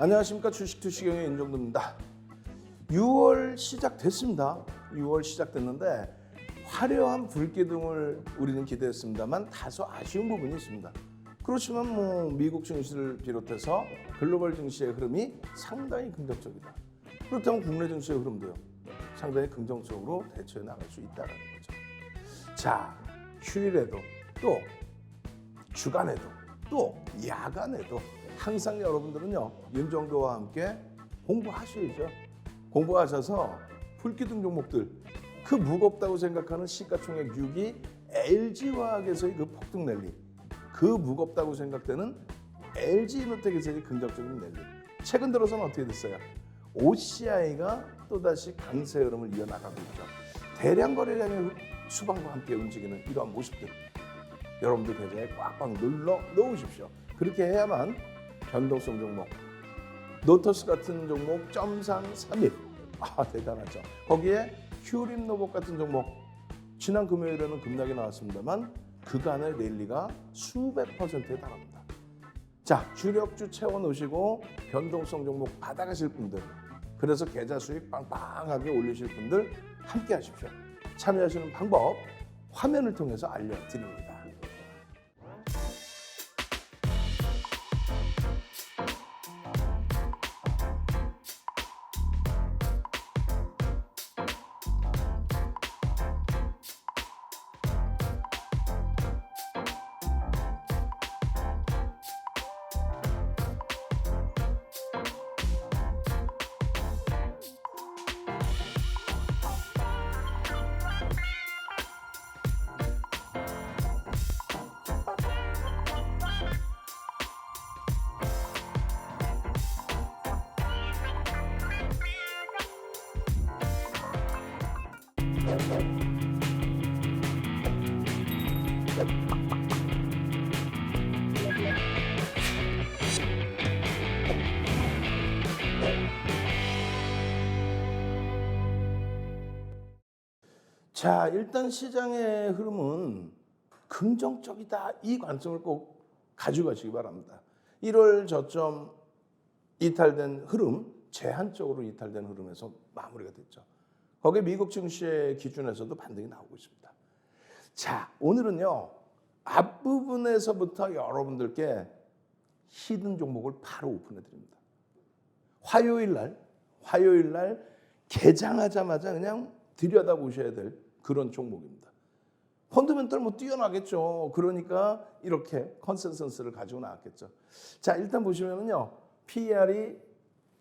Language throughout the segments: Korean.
안녕하십니까. 주식투시경의 윤정도입니다. 6월 시작됐습니다. 6월 시작됐는데 화려한 불기둥을 우리는 기대했습니다만 다소 아쉬운 부분이 있습니다. 그렇지만 미국 증시를 비롯해서 글로벌 증시의 흐름이 상당히 긍정적이다. 그렇다면 국내 증시의 흐름도요. 상당히 긍정적으로 대처해 나갈 수 있다는 거죠. 자, 휴일에도 또 주간에도 또 야간에도 항상 여러분들은요. 윤정도와 함께 공부하셔야죠. 공부하셔서 불기둥 종목들 그 무겁다고 생각하는 시가총액 6위 LG화학에서의 그 폭등 랠리, 그 무겁다고 생각되는 LG이노텍에서의 긍정적인 랠리, 최근 들어서는 어떻게 됐어요? OCI가 또다시 강세 흐름을 이어나가고 있죠. 대량 거래량의 수방과 함께 움직이는 이러한 모습들 여러분들 계좌에 꽉꽉 눌러 놓으십시오. 그렇게 해야만 변동성 종목, 노터스 같은 종목 점상 3일 대단하죠. 거기에 휴림노복 같은 종목 지난 금요일에는 급락이 나왔습니다만 그간의 랠리가 수백 %에 달합니다. 자, 주력주 채워놓으시고 변동성 종목 받아가실 분들, 그래서 계좌 수익 빵빵하게 올리실 분들 함께 하십시오. 참여하시는 방법 화면을 통해서 알려드립니다. 자, 일단 시장의 흐름은 긍정적이다. 이 관점을 꼭 가지고 가시기 바랍니다. 1월 저점 이탈된 흐름, 제한적으로 이탈된 흐름에서 마무리가 됐죠. 거기에 미국 증시의 기준에서도 반등이 나오고 있습니다. 자, 오늘은요. 앞부분에서부터 여러분들께 히든 종목을 바로 오픈해 드립니다. 화요일 날 개장하자마자 그냥 들여다보셔야 될 그런 종목입니다. 펀더멘털 뛰어나겠죠. 그러니까 이렇게 컨센서스를 가지고 나왔겠죠. 자, 일단 보시면은요. PER이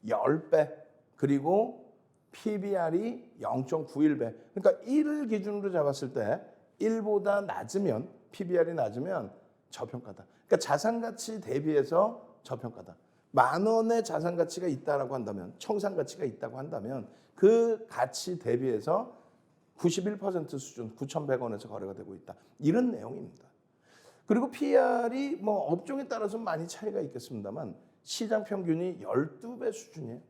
10배, 그리고 PBR이 0.91배. 그러니까 1을 기준으로 잡았을 때 1보다 낮으면, PBR이 낮으면 저평가다. 그러니까 자산 가치 대비해서 저평가다. 10,000원의 자산 가치가 있다라고 한다면, 청산 가치가 있다고 한다면 그 가치 대비해서 91% 수준, 9,100원에서 거래가 되고 있다. 이런 내용입니다. 그리고 PER이 업종에 따라서 많이 차이가 있겠습니다만 시장 평균이 12배 수준이에요.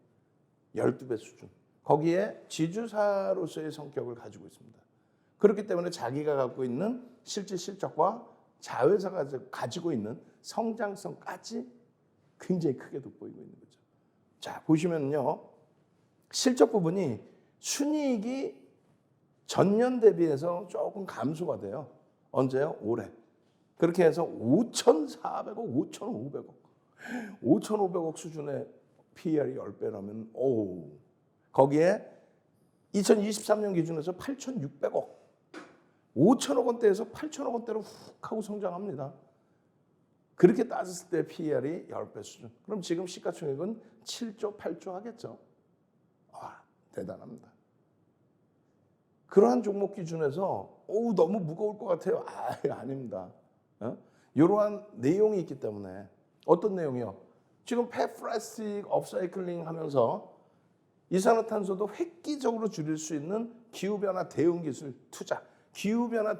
12배 수준. 거기에 지주사로서의 성격을 가지고 있습니다. 그렇기 때문에 자기가 갖고 있는 실질 실적과 자회사가 가지고 있는 성장성까지 굉장히 크게 돋보이고 있는 거죠. 자, 보시면요. 실적 부분이 순이익이 전년 대비해서 조금 감소가 돼요. 언제요? 올해. 그렇게 해서 5,400억, 5,500억. 5,500억 수준의 PER이 10배라면 거기에 2023년 기준에서 8,600억. 5천억 원대에서 8천억 원대로 훅 하고 성장합니다. 그렇게 따졌을 때 PER이 10배 수준. 그럼 지금 시가총액은 7조, 8조 하겠죠. 대단합니다. 그러한 종목 기준에서 너무 무거울 것 같아요. 아닙니다. 이러한 내용이 있기 때문에. 어떤 내용이요? 지금 폐플라스틱 업사이클링 하면서 이산화탄소도 획기적으로 줄일 수 있는 기후변화 대응 기술 투자. 기후변화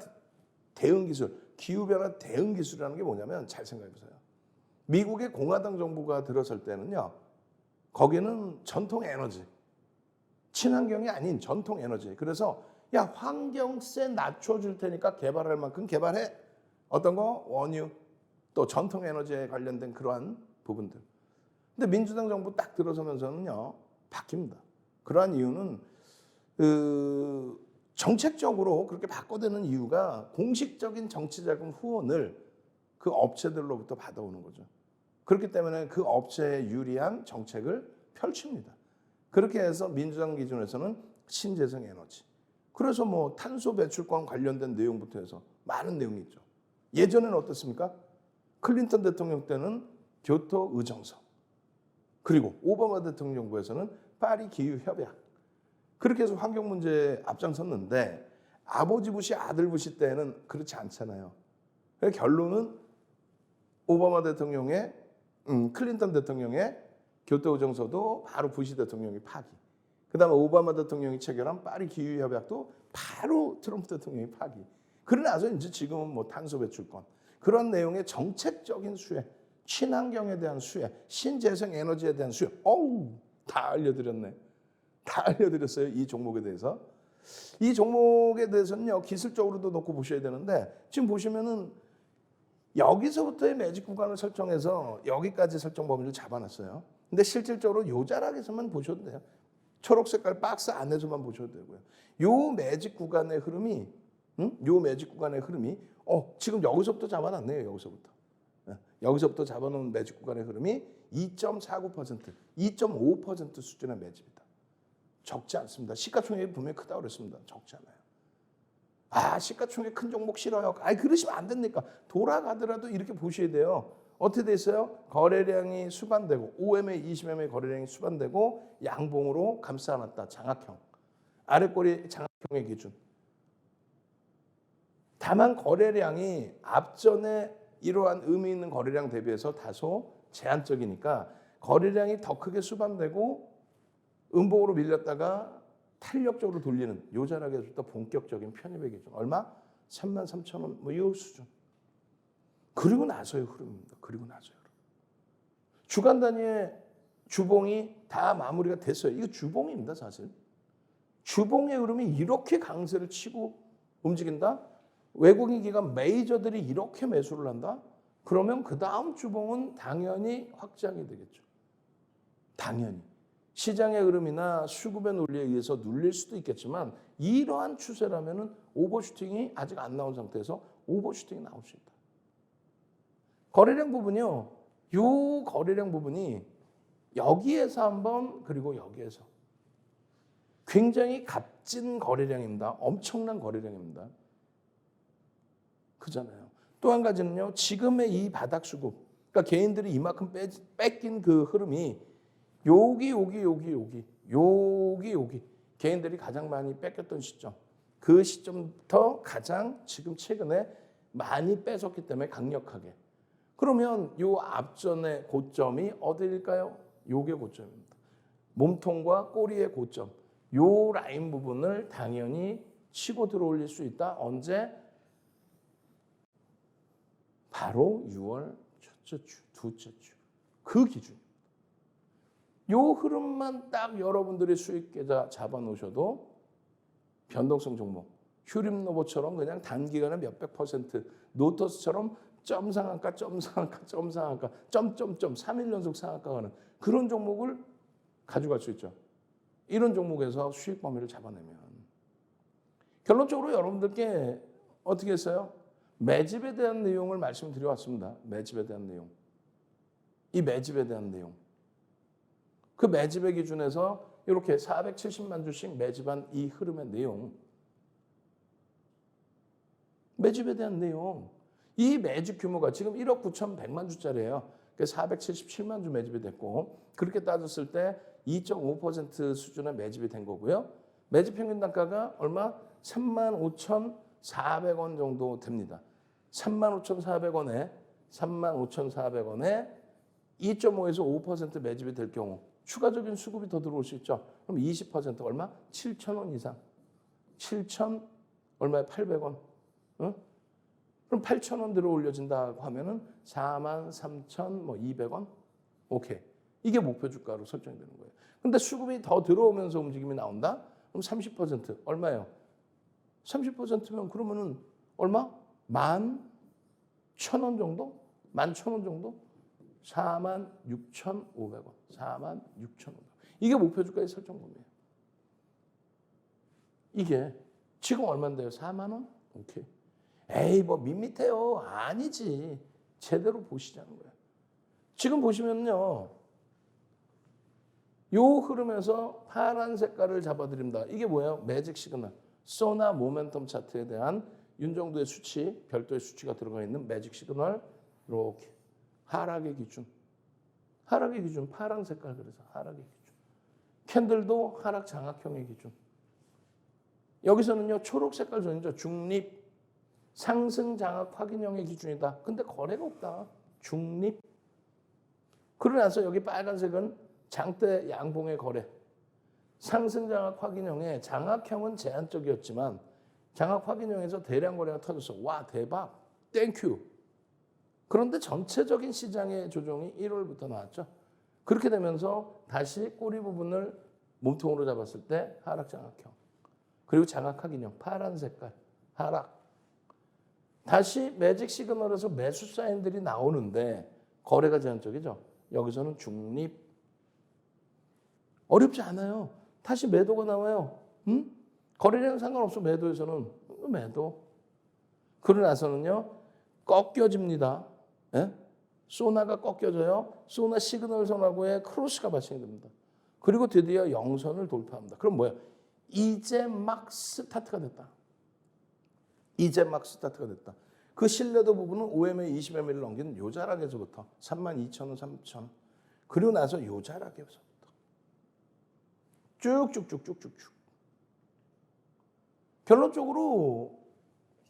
대응 기술이라는 게 뭐냐면 잘 생각해 보세요. 미국의 공화당 정부가 들어설 때는요. 거기는 전통 에너지, 친환경이 아닌 전통 에너지. 그래서 야, 환경세 낮춰줄 테니까 개발할 만큼 개발해. 어떤 거? 원유, 또 전통 에너지에 관련된 그러한 부분들. 근데 민주당 정부 딱 들어서면서는요 바뀝니다. 그러한 이유는 정책적으로 그렇게 바꿔대는 이유가 공식적인 정치자금 후원을 그 업체들로부터 받아오는 거죠. 그렇기 때문에 그 업체에 유리한 정책을 펼칩니다. 그렇게 해서 민주당 기준에서는 신재생 에너지. 그래서 뭐 탄소 배출권 관련된 내용부터 해서 많은 내용이 있죠. 예전에는 어떻습니까? 클린턴 대통령 때는 교토 의정서. 그리고 오바마 대통령 정부에서는 파리 기후 협약. 그렇게 해서 환경 문제에 앞장섰는데 아버지 부시 아들 부시 때는 그렇지 않잖아요. 결론은 오바마 대통령의 클린턴 대통령의 교토 의정서도 바로 부시 대통령이 파기. 그다음에 오바마 대통령이 체결한 파리 기후 협약도 바로 트럼프 대통령이 파기. 그러고 나서 이제 지금은 뭐 탄소 배출권 그런 내용의 정책적인 수혜, 친환경에 대한 수혜, 신재생 에너지에 대한 수혜. 다 알려드렸네. 다 알려드렸어요. 이 종목에 대해서. 이 종목에 대해서는요 기술적으로도 놓고 보셔야 되는데 지금 보시면은 여기서부터의 매직 구간을 설정해서 여기까지 설정 범위를 잡아놨어요. 근데 실질적으로 요 자락에서만 보셔도 돼요. 초록 색깔 박스 안에서만 보셔도 되고요. 요 매직 구간의 흐름이, 요 매직 구간의 흐름이, 지금 여기서부터 잡아놨네요. 여기서부터 잡아놓은 매직 구간의 흐름이 2.49%, 2.5% 수준의 매집이다. 적지 않습니다. 시가총액이 분명히 크다고 그랬습니다. 적지 않아요. 시가총액 큰 종목 싫어요. 그러시면 안 됩니까? 돌아가더라도 이렇게 보셔야 돼요. 어떻게 돼 있어요? 거래량이 수반되고 OMA, 20MA 거래량이 수반되고 양봉으로 감싸놨다. 장악형. 아랫꼬리 장악형의 기준. 다만 거래량이 앞전에 이러한 의미 있는 거래량 대비해서 다소 제한적이니까 거래량이 더 크게 수반되고 음봉으로 밀렸다가 탄력적으로 돌리는 요 자락에서부터 본격적인 편입의 기준. 얼마? 33,000원 뭐 이 수준. 그리고 나서의 흐름입니다. 그리고 나서의 흐름. 주간 단위의 주봉이 다 마무리가 됐어요. 이거 주봉입니다, 사실. 주봉의 흐름이 이렇게 강세를 치고 움직인다? 외국인 기관 메이저들이 이렇게 매수를 한다? 그러면 그 다음 주봉은 당연히 확장이 되겠죠. 당연히. 시장의 흐름이나 수급의 논리에 의해서 눌릴 수도 있겠지만 이러한 추세라면은 오버슈팅이 아직 안 나온 상태에서 오버슈팅이 나올 수 있다. 거래량 부분이요. 요 거래량 부분이 여기에서 한번 그리고 여기에서 굉장히 값진 거래량입니다. 엄청난 거래량입니다. 그잖아요. 또 한 가지는요. 지금의 이 바닥 수급, 그러니까 개인들이 이만큼 뺏긴 그 흐름이 여기 개인들이 가장 많이 뺏겼던 시점, 그 시점부터 가장 지금 최근에 많이 뺏었기 때문에 강력하게. 그러면 요 앞전의 고점이 어디일까요? 요게 고점입니다. 몸통과 꼬리의 고점, 요 라인 부분을 당연히 치고 들어올릴 수 있다. 언제? 바로 6월 첫째 주, 둘째 주. 그 기준. 요 흐름만 딱 여러분들이 수익 계좌 잡아놓으셔도 변동성 종목, 휴림노보처럼 그냥 단기간에 몇백 %, 노터스처럼 점상한가, 점상한가, 점점점 3일 연속 상한가 가는 그런 종목을 가져갈 수 있죠. 이런 종목에서 수익 범위를 잡아내면 결론적으로 여러분들께 어떻게 했어요? 매집에 대한 내용을 말씀드려왔습니다. 매집에 대한 내용. 이 매집에 대한 내용. 그 매집의 기준에서 이렇게 470만 주씩 매집한 이 흐름의 내용. 매집에 대한 내용. 이 매집 규모가 지금 1억 9,100만 주짜리예요. 477만 주 매집이 됐고 그렇게 따졌을 때 2.5% 수준의 매집이 된 거고요. 매집 평균 단가가 얼마? 35,400원 정도 됩니다. 35,400원에 2.5에서 5% 매집이 될 경우 추가적인 수급이 더 들어올 수 있죠. 그럼 20% 얼마? 7,000원 이상. 7,000 얼마에 800원. 응? 그럼 8,000원 들어 올려진다고 하면은 43,200원. 오케이. 이게 목표 주가로 설정되는 거예요. 근데 수급이 더 들어오면서 움직임이 나온다? 그럼 30% 얼마예요? 30%면 그러면은 얼마? 11,000원 정도? 11,000원 정도? 46,500원. 46,500원. 이게 목표 주가의 설정금이에요. 이게 지금 얼마인데요? 4만 원? 오케이. 에이 뭐 밋밋해요. 아니지. 제대로 보시자는 거예요. 지금 보시면요. 요 흐름에서 파란 색깔을 잡아드립니다. 이게 뭐예요? 매직 시그널. 소나 모멘텀 차트에 대한 윤정도의 수치, 별도의 수치가 들어가 있는 매직 시그널. 이렇게 하락의 기준. 하락의 기준 파란 색깔. 그래서 하락의 기준. 캔들도 하락 장악형의 기준. 여기서는요. 초록 색깔 존이죠. 중립. 상승 장악 확인형의 기준이다. 근데 거래가 없다. 중립. 그러고 나서 여기 빨간색은 장대 양봉의 거래. 상승 장악 확인형의 장악형은 제한적이었지만 장악 확인형에서 대량 거래가 터졌어. 와 대박. 땡큐. 그런데 전체적인 시장의 조정이 1월부터 나왔죠. 그렇게 되면서 다시 꼬리 부분을 몸통으로 잡았을 때 하락 장악형. 그리고 장악 확인형 파란 색깔 하락. 다시 매직 시그널에서 매수 사인들이 나오는데 거래가 제한적이죠. 여기서는 중립. 어렵지 않아요. 다시 매도가 나와요. 응? 거래량은 상관없어. 매도에서는 매도. 그러고 나서는요. 꺾여집니다. 예? 소나가 꺾여져요. 소나 시그널 선하고의 크로스가 발생이 됩니다. 그리고 드디어 영선을 돌파합니다. 그럼 뭐예요? 이제 막 스타트가 됐다. 이제 막 스타트가 됐다. 그 신뢰도 부분은 5MA, 20MA를 넘기는 요 자락에서부터 32,000원, 3,000원. 그리고 나서 요 자락에서부터 쭉쭉쭉쭉쭉쭉. 결론적으로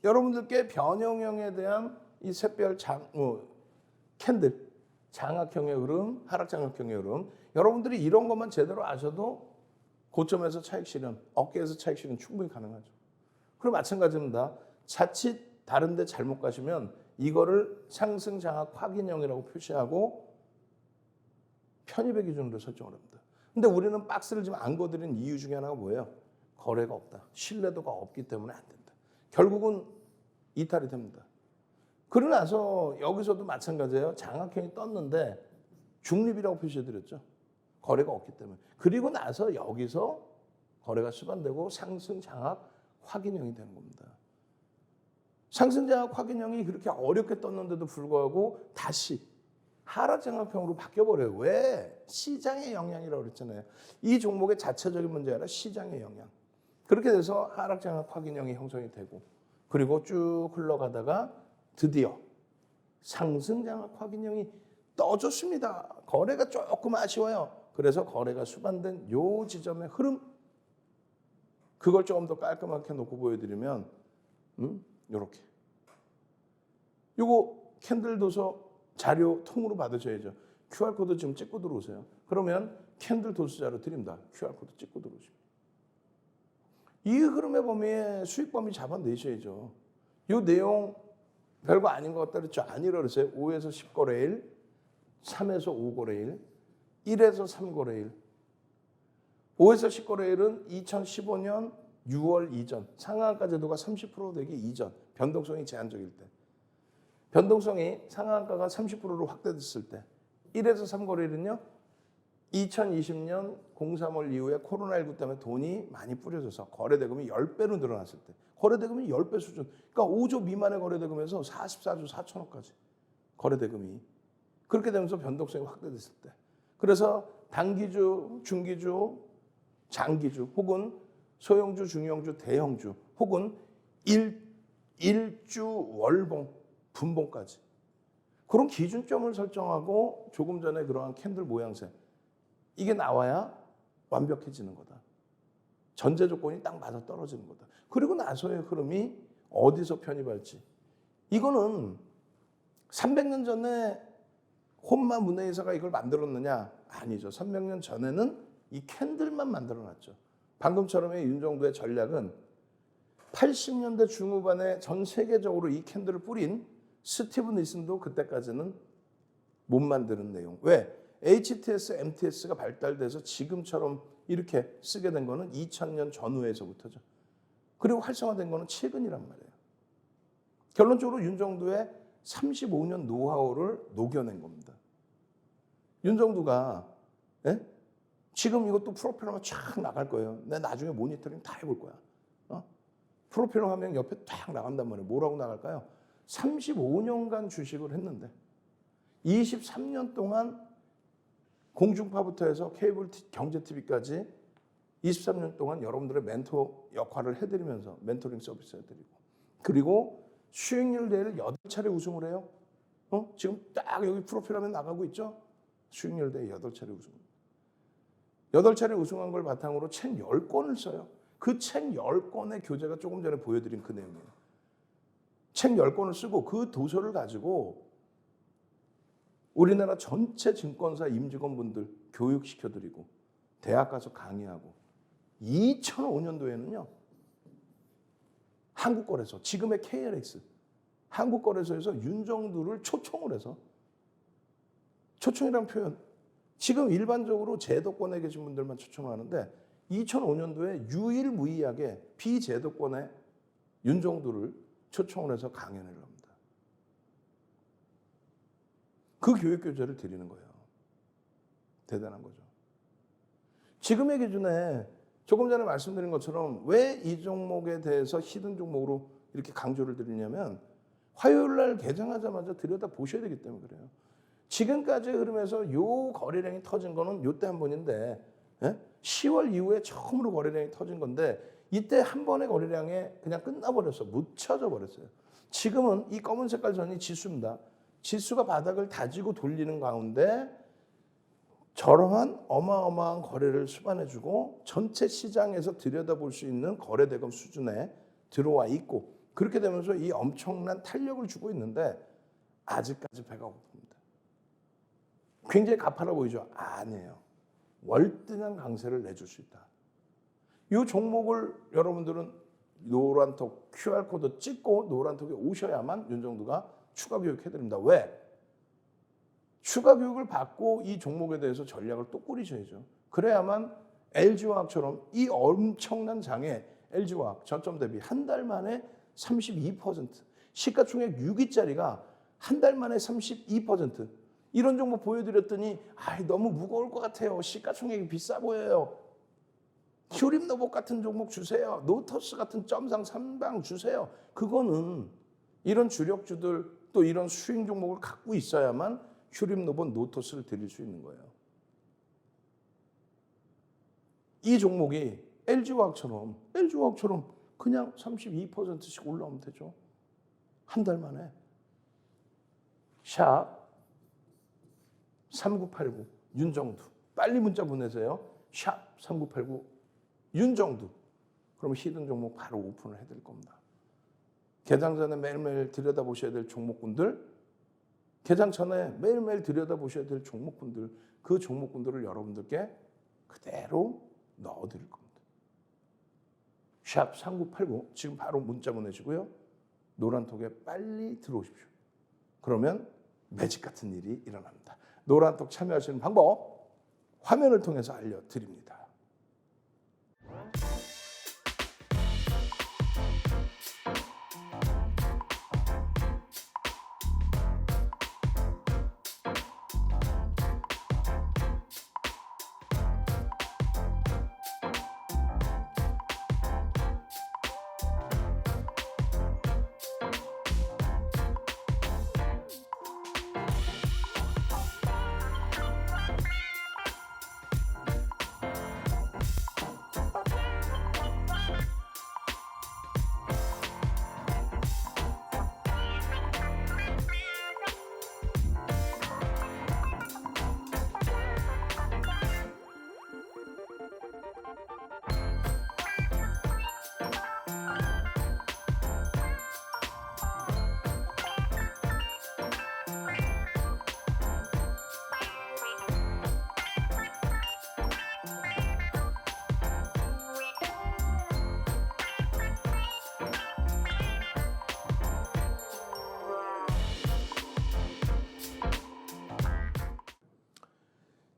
여러분들께 변형형에 대한 이 샛별 캔들, 장악형의 흐름, 하락장악형의 흐름. 여러분들이 이런 것만 제대로 아셔도 고점에서 차익 실현, 어깨에서 차익 실현 충분히 가능하죠. 그리고 마찬가지입니다. 자칫 다른 데 잘못 가시면 이거를 상승 장악 확인형이라고 표시하고 편입의 기준으로 설정을 합니다. 근데 우리는 박스를 지금 안 거드린 이유 중에 하나가 뭐예요? 거래가 없다. 신뢰도가 없기 때문에 안 된다. 결국은 이탈이 됩니다. 그러고 나서 여기서도 마찬가지예요. 장악형이 떴는데 중립이라고 표시해드렸죠. 거래가 없기 때문에. 그리고 나서 여기서 거래가 수반되고 상승 장악 확인형이 되는 겁니다. 상승 장악 확인형이 그렇게 어렵게 떴는데도 불구하고 다시 하락 장악형으로 바뀌어버려요. 왜? 시장의 영향이라고 그랬잖아요. 이 종목의 자체적인 문제가 아니라 시장의 영향. 그렇게 돼서 하락 장악 확인형이 형성이 되고 그리고 쭉 흘러가다가 드디어 상승 장악 확인형이 떠줬습니다. 거래가 조금 아쉬워요. 그래서 거래가 수반된 요 지점의 흐름 그걸 조금 더 깔끔하게 놓고 보여드리면 요렇게 요거 캔들 도서 자료 통으로 받으셔야죠. QR코드 지금 찍고 들어오세요. 그러면 캔들 도서 자료 드립니다. QR코드 찍고 들어오시면 이 흐름의 범위에 수익 범위 잡아내셔야죠. 이 내용 별거 아닌 것 같다 그랬죠. 아니라 그랬어요. 5에서 10거래일, 3에서 5거래일, 1에서 3거래일. 5에서 10거래일은 2015년 6월 이전, 상한가 제도가 30% 되기 이전, 변동성이 제한적일 때. 변동성이 상한가가 30%로 확대됐을 때. 1에서 3거래일은요. 2020년 03월 이후에 코로나19 때문에 돈이 많이 뿌려져서 거래대금이 10배로 늘어났을 때. 거래대금이 10배 수준. 그러니까 5조 미만의 거래대금에서 44조 4천억까지 거래대금이. 그렇게 되면서 변동성이 확대됐을 때. 그래서 단기주, 중기주, 장기주 혹은 소형주, 중형주, 대형주 혹은 일주 월봉, 분봉까지. 그런 기준점을 설정하고 조금 전에 그러한 캔들 모양새. 이게 나와야 완벽해지는 거다. 전제 조건이 딱 맞아 떨어지는 거다. 그리고 나서의 흐름이 어디서 편입할지. 이거는 300년 전에 혼마 문해이사가 이걸 만들었느냐? 아니죠. 300년 전에는 이 캔들만 만들어놨죠. 방금처럼의 윤정도의 전략은 80년대 중후반에 전 세계적으로 이 캔들을 뿌린 스티브 니슨도 그때까지는 못 만드는 내용. 왜? HTS, MTS가 발달돼서 지금처럼 이렇게 쓰게 된 거는 2000년 전후에서부터죠. 그리고 활성화된 거는 최근이란 말이에요. 결론적으로 윤정도의 35년 노하우를 녹여낸 겁니다. 윤정두가 예? 지금 이것도 프로필러만 쫙 나갈 거예요. 내가 나중에 모니터링 다 해볼 거야. 프로필러 화면 옆에 딱 나간단 말이에요. 뭐라고 나갈까요? 35년간 주식을 했는데 23년 동안 공중파부터 해서 케이블 경제 TV까지 23년 동안 여러분들의 멘토 역할을 해드리면서 멘토링 서비스 해드리고, 그리고 수익률 대회를 8차례 우승을 해요. 지금 딱 여기 프로필 화면 나가고 있죠? 수익률 대회 8차례 우승. 8차례 우승한 걸 바탕으로 책 10권을 써요. 그 책 10권의 교재가 조금 전에 보여드린 그 내용이에요. 책 10권을 쓰고 그 도서를 가지고 우리나라 전체 증권사 임직원분들 교육시켜드리고 대학 가서 강의하고 2005년도에는요. 한국거래소, 지금의 KLX, 한국거래소에서 윤정두를 초청을 해서, 초청이란 표현, 지금 일반적으로 제도권에 계신 분들만 초청하는데 2005년도에 유일무이하게 비제도권의 윤정두를 초청을 해서 강연을 합니다. 그 교육교재를 드리는 거예요. 대단한 거죠. 지금의 기준에 조금 전에 말씀드린 것처럼 왜 이 종목에 대해서 히든 종목으로 이렇게 강조를 드리냐면 화요일 날 개장하자마자 들여다보셔야 되기 때문에 그래요. 지금까지의 흐름에서 요 거래량이 터진 거는 요때 한 번인데, 10월 이후에 처음으로 거래량이 터진 건데 이때 한 번의 거래량에 그냥 끝나버렸어. 묻혀져 버렸어요. 지금은 이 검은 색깔 선이 지수입니다. 지수가 바닥을 다지고 돌리는 가운데 저러한 어마어마한 거래를 수반해주고 전체 시장에서 들여다볼 수 있는 거래대금 수준에 들어와 있고, 그렇게 되면서 이 엄청난 탄력을 주고 있는데 아직까지 배가 고픕니다. 굉장히 가파라 보이죠? 아니에요. 월등한 강세를 내줄 수 있다. 이 종목을 여러분들은 노란톡 QR코드 찍고 노란톡에 오셔야만 윤정두가 추가 교육해드립니다. 왜? 추가 교육을 받고 이 종목에 대해서 전략을 또 꾸리셔야죠. 그래야만 LG화학처럼 이 엄청난 장에 LG화학 저점 대비 한 달 만에 32%, 시가총액 6위짜리가 한 달 만에 32%, 이런 종목 보여드렸더니 너무 무거울 것 같아요. 시가총액이 비싸 보여요. 휴림노봇 같은 종목 주세요. 노터스 같은 점상 3방 주세요. 그거는 이런 주력주들 또 이런 수익 종목을 갖고 있어야만 휴림노봇 노토스를 드릴 수 있는 거예요. 이 종목이 LG화학처럼 그냥 32%씩 올라오면 되죠. 한 달 만에. 샵 3989 윤정두. 빨리 문자 보내세요. 샵 3989 윤정두. 그럼 히든 종목 바로 오픈을 해드릴 겁니다. 개장 전에 매일매일 들여다보셔야 될 종목군들, 개장 전에 매일매일 들여다보셔야 될 종목군들, 그 종목군들을 여러분들께 그대로 넣어드릴 겁니다. 샵 3989 지금 바로 문자 보내시고요. 노란톡에 빨리 들어오십시오. 그러면 매직 같은 일이 일어납니다. 노란톡 참여하시는 방법 화면을 통해서 알려드립니다.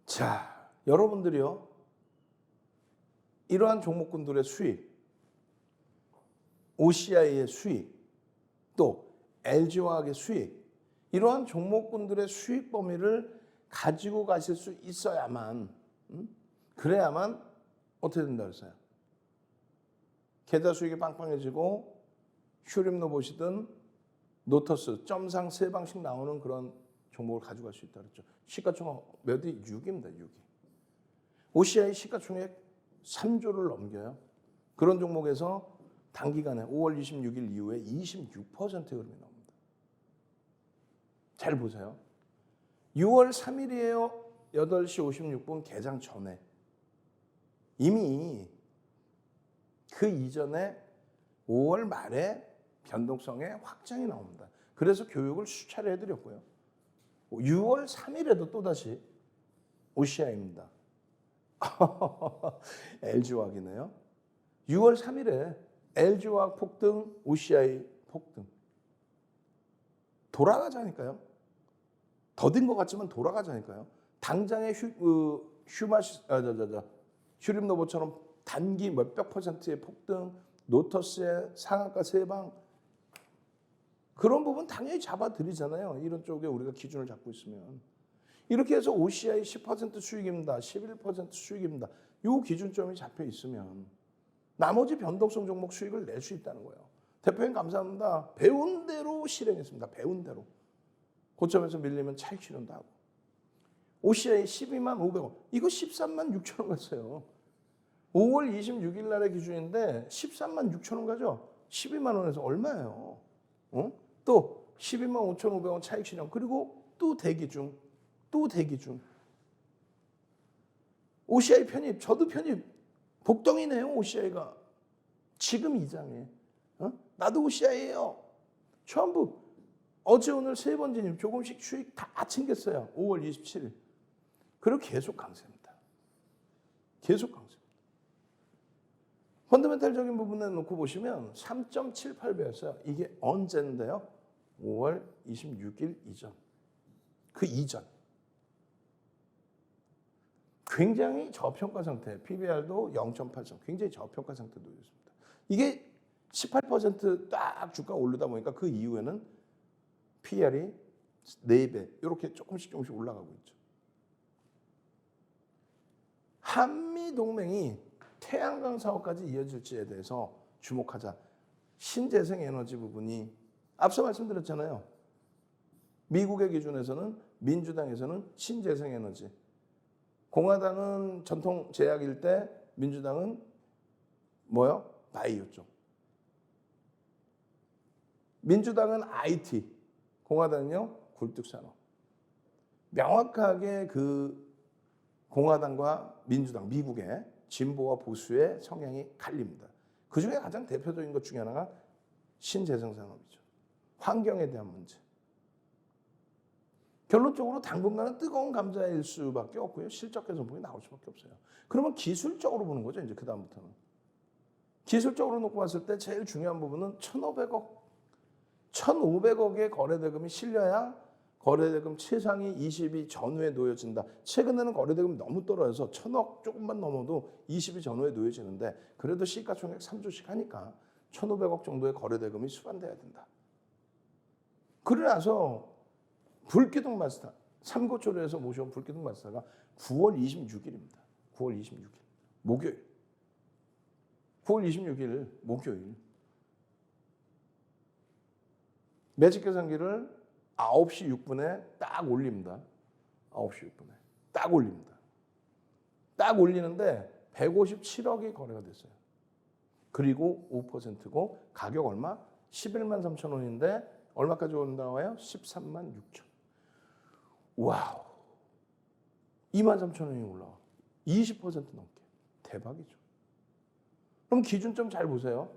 자, 여러분들이요, 이러한 종목군들의 수익, OCI의 수익, 또 LG화학의 수익, 이러한 종목군들의 수익 범위를 가지고 가실 수 있어야만, 그래야만 어떻게 된다 그랬어요? 계좌 수익이 빵빵해지고 슈림노 보시든 노터스 점상 3방씩 나오는 그런 종목을 가져갈 수 있다 그랬죠. 시가총액 몇이? 6입니다. 6이. OCI 시가총액 3조를 넘겨요. 그런 종목에서 단기간에 5월 26일 이후에 26%의 흐름이 나옵니다. 잘 보세요. 6월 3일이에요. 8시 56분 개장 전에. 이미 그 이전에 5월 말에 변동성의 확장이 나옵니다. 그래서 교육을 수차례 해드렸고요. 6월 3일에도 또다시 OCI입니다. LG화학이네요. 6월 3일에 LG화학 폭등, OCI 폭등. 돌아가자니까요. 더딘 것 같지만 돌아가자니까요. 당장의 슈림노보처럼 단기 몇백 %의 폭등, 노터스의 상한가 3방, 그런 부분 당연히 잡아드리잖아요. 이런 쪽에 우리가 기준을 잡고 있으면. 이렇게 해서 OCI 10% 수익입니다. 11% 수익입니다. 이 기준점이 잡혀 있으면 나머지 변동성 종목 수익을 낼 수 있다는 거예요. 대표님 감사합니다. 배운 대로 실행했습니다. 배운 대로. 고점에서 밀리면 차익 실현도 하고. OCI 12만 500원. 이거 13만 6천 원 갔어요. 5월 26일 날의 기준인데 13만 6천 원 가죠. 12만 원에서 얼마예요? 또 12만 5,500원 차익 실현. 그리고 또 대기 중. 또 대기 중. OCI 편입. 저도 편입. 복덩이네요. OCI가. 지금 이 장에. 나도 OCI예요. 전부. 어제 오늘 3번 진입. 조금씩 수익 다 챙겼어요. 5월 27일. 그리고 계속 강세입니다. 계속 강세. 펀더멘탈적인 부분에 놓고 보시면 3.78배였어요. 이게 언제인데요? 5월 26일 이전. 그 이전. 굉장히 저평가 상태. PBR도 0.83. 굉장히 저평가 상태에 놓여 있습니다. 이게 18%딱 주가 오르다 보니까 그 이후에는 PR이 4배. 이렇게 조금씩 올라가고 있죠. 한미 동맹이 태양광 사업까지 이어질지에 대해서 주목하자. 신재생 에너지 부분이 앞서 말씀드렸잖아요. 미국의 기준에서는, 민주당에서는 신재생 에너지. 공화당은 전통 제약일 때, 민주당은 뭐요? 바이오 쪽. 민주당은 IT, 공화당은요? 굴뚝산업. 명확하게 그 공화당과 민주당, 미국의 진보와 보수의 성향이 갈립니다. 그중에 가장 대표적인 것 중에 하나가 신재생산업이죠. 환경에 대한 문제. 결론적으로 당분간은 뜨거운 감자일 수밖에 없고요. 실적 개선폭이 나올 수밖에 없어요. 그러면 기술적으로 보는 거죠. 이제 그다음부터는. 기술적으로 놓고 봤을 때 제일 중요한 부분은 1,500억의 거래대금이 실려야 거래대금 최상위 20위 전후에 놓여진다. 최근에는 거래대금이 너무 떨어져서 1,000억 조금만 넘어도 20위 전후에 놓여지는데, 그래도 시가총액 3조씩 하니까 1,500억 정도의 거래대금이 수반돼야 된다. 그러고 나서 불기둥 마스터, 삼고초려에서 모셔온 불기둥 마스터가 9월 26일입니다. 9월 26일 목요일. 9월 26일 목요일. 매직 계산기를 9시 6분에 딱 올립니다. 9시 6분에 딱 올립니다. 딱 올리는데 157억이 거래가 됐어요. 그리고 5%고 가격 얼마? 11만 3천 원인데 얼마까지 올라와요? 13만 6천. 와우. 2만 3천 원이 올라와. 20% 넘게. 대박이죠. 그럼 기준점 잘 보세요.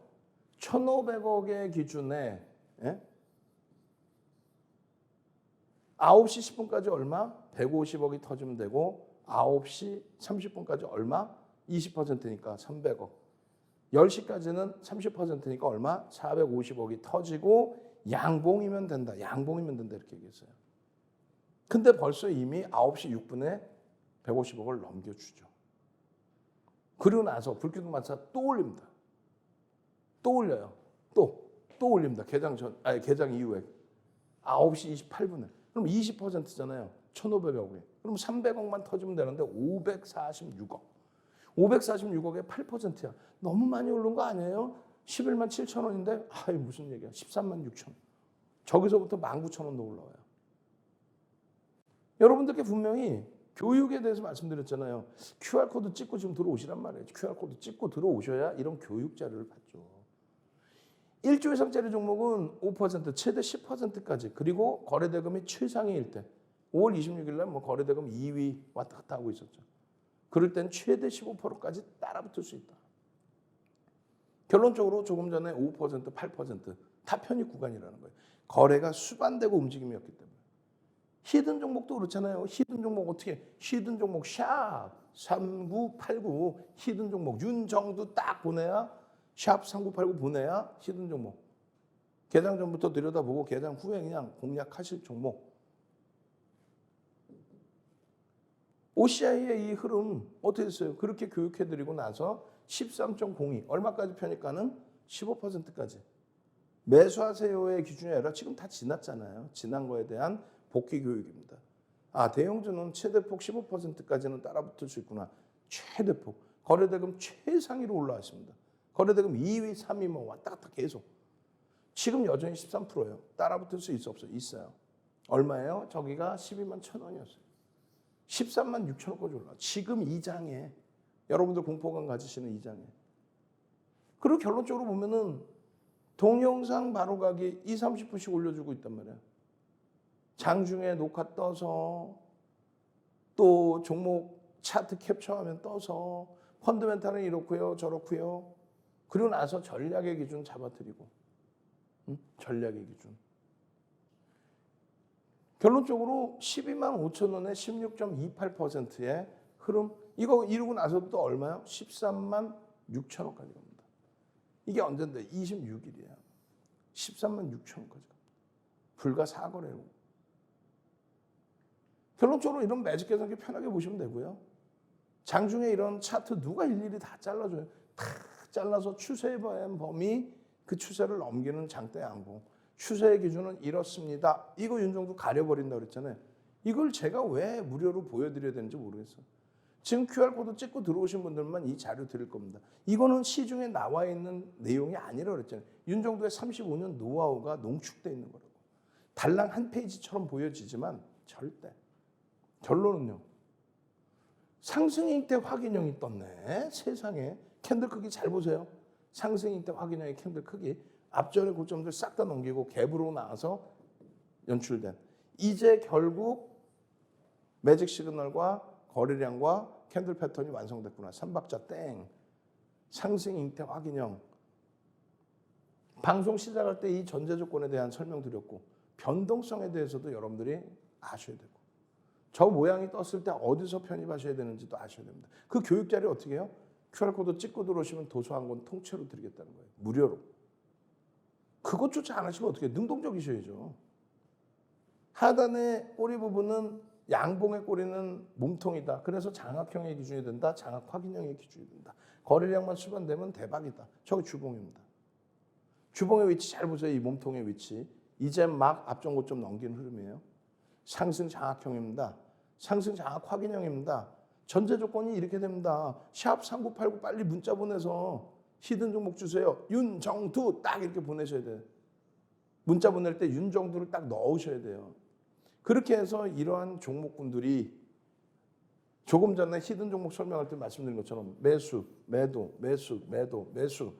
1,500억의 기준에 9시 10분까지 얼마? 150억이 터지면 되고, 9시 30분까지 얼마? 20%니까 300억. 10시까지는 30%니까 얼마? 450억이 터지고 양봉이면 된다. 양봉이면 된다. 이렇게 얘기했어요. 근데 벌써 이미 9시 6분에 150억을 넘겨주죠. 그리고 나서 불기둥 마차 또 올립니다. 또 올려요. 또 올립니다. 개장 이후에 9시 28분에. 그럼 20%잖아요. 1,500억에. 그럼 그럼 300억만 터지면 되는데 546억. 546억에 8%야. 너무 많이 오른 거 아니에요? 11만 7천 원인데 아이 무슨 얘기야. 13만 6천 원. 저기서부터 19,000원도 올라와요. 여러분들께 분명히 교육에 대해서 말씀드렸잖아요. QR코드 찍고 지금 들어오시란 말이에요. QR코드 찍고 들어오셔야 이런 교육 자료를 받죠. 1조 이상짜리 종목은 5%, 최대 10%까지 그리고 거래대금이 최상위일 때 5월 26일 날 뭐 거래대금 2위 왔다 갔다 하고 있었죠. 그럴 땐 최대 15%까지 따라붙을 수 있다. 결론적으로 조금 전에 5%, 8% 다 편입 구간이라는 거예요. 거래가 수반되고 움직임이었기 때문에. 히든 종목도 그렇잖아요. 히든 종목 어떻게? 히든 종목 샵 3989 히든 종목 윤정두 딱 보내야 샵 3989 보내야 히든 종목. 개장 전부터 들여다보고 개장 후에 그냥 공략하실 종목. OCI의 이 흐름 어떻게 됐어요? 그렇게 교육해드리고 나서 13.02 얼마까지 편입가는 15%까지. 매수하세요의 기준이 아니라 지금 다 지났잖아요. 지난 거에 대한 복귀 교육입니다. 아, 대형주는 최대폭 15%까지는 따라붙을 수 있구나. 최대폭. 거래대금 최상위로 올라왔습니다. 거래대금 2위, 3위 뭐 왔다 갔다 계속. 지금 여전히 13%예요. 따라붙을 수 있어 없어요? 있어요. 얼마예요? 저기가 12만 1,000원이었어요. 13만 6천 원까지 올라. 지금 이 장에 여러분들 공포감 가지시는 이 장에. 그리고 결론적으로 보면은 동영상 바로 가기 20, 30분씩 올려주고 있단 말이에요. 장중에 녹화 떠서 또 종목 차트 캡처하면 떠서 펀드멘탈은 이렇고요 저렇고요. 그리고 나서 전략의 기준 잡아드리고 전략의 기준. 결론적으로 12만 5천 원에 16.28%의 흐름. 이거 이루고 나서도 또 얼마요? 13만 6천 원까지 갑니다. 이게 언젠데? 26일이야. 13만 6천 원까지 갑니다. 불과 4거래로. 결론적으로 이런 매직 계산기 편하게 보시면 되고요. 장중에 이런 차트 누가 일일이 다 잘라줘요. 다 잘라서 추세의 범위 그 추세를 넘기는 장대 양봉. 추세의 기준은 이렇습니다. 이거 윤정도 가려버린다고 그랬잖아요. 이걸 제가 왜 무료로 보여드려야 되는지 모르겠어요. 지금 QR코드 찍고 들어오신 분들만 이 자료 드릴 겁니다. 이거는 시중에 나와 있는 내용이 아니라고 그랬잖아요. 윤정도의 35년 노하우가 농축되어 있는 거라고. 달랑 한 페이지처럼 보여지지만 절대. 결론은요. 상승일 때 확인형이 떴네. 세상에. 캔들 크기 잘 보세요. 상승일 때 확인형의 캔들 크기. 앞전의 고점들 싹 다 넘기고 갭으로 나와서 연출된. 이제 결국 매직 시그널과 거래량과 캔들 패턴이 완성됐구나. 3박자 땡. 상승 잉태 확인형. 방송 시작할 때 이 전제 조건에 대한 설명드렸고 변동성에 대해서도 여러분들이 아셔야 되고 저 모양이 떴을 때 어디서 편입하셔야 되는지도 아셔야 됩니다. 그 교육 자료 어떻게 해요? QR코드 찍고 들어오시면 도서 한 권 통째로 드리겠다는 거예요. 무료로. 그것조차 안 하시면 어떻게 해요? 능동적이셔야죠. 하단의 꼬리 부분은 양봉의 꼬리는 몸통이다. 그래서 장악형의 기준이 된다. 장악 확인형의 기준이 된다. 거래량만 수반되면 대박이다. 저기 주봉입니다. 주봉의 위치 잘 보세요. 이 몸통의 위치. 이제 막 앞전 고점 넘기는 흐름이에요. 상승 장악형입니다. 상승 장악 확인형입니다. 전제 조건이 이렇게 됩니다. 샵 3989 빨리 문자 보내서 히든 종목 주세요. 윤정두 딱 이렇게 보내셔야 돼요. 문자 보낼 때 윤정두를 딱 넣으셔야 돼요. 그렇게 해서 이러한 종목군들이 조금 전에 히든 종목 설명할 때 말씀드린 것처럼 매수, 매도, 매수, 매도, 매수.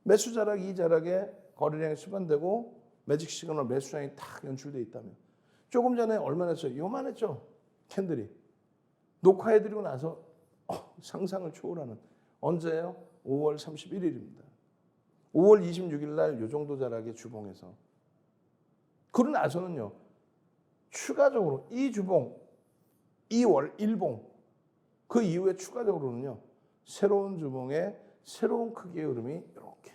매수 자락, 이 자락에 거래량이 수반되고 매직 시그널 매수량이 딱 연출되어 있다면 조금 전에 얼마나 했어요? 요만했죠? 캔들이. 녹화해드리고 나서 상상을 초월하는. 언제예요? 5월 31일입니다. 5월 26일 날 요 정도 자락의 주봉에서. 그러고 나서는요. 추가적으로 이 주봉, 2월 1봉 그 이후에 추가적으로는요. 새로운 주봉의 새로운 크기의 흐름이 이렇게.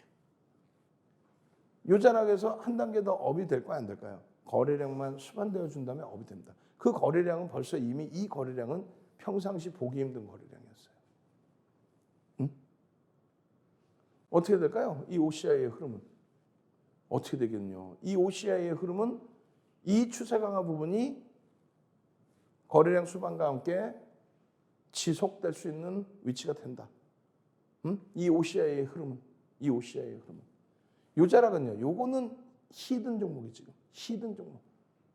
요 자락에서 한 단계 더 업이 될까요? 안 될까요? 거래량만 수반되어 준다면 업이 됩니다. 그 거래량은 벌써 이미 이 거래량은 평상시 보기 힘든 거래량이었어요. 응? 어떻게 될까요? 이 OCI의 흐름은. 어떻게 되겠냐. 이 OCI의 흐름은 이 추세 강화 부분이 거래량 수반과 함께 지속될 수 있는 위치가 된다. 이 OCI의 흐름은, 요 자락은요. 요거는 히든 종목이 지금 히든 종목.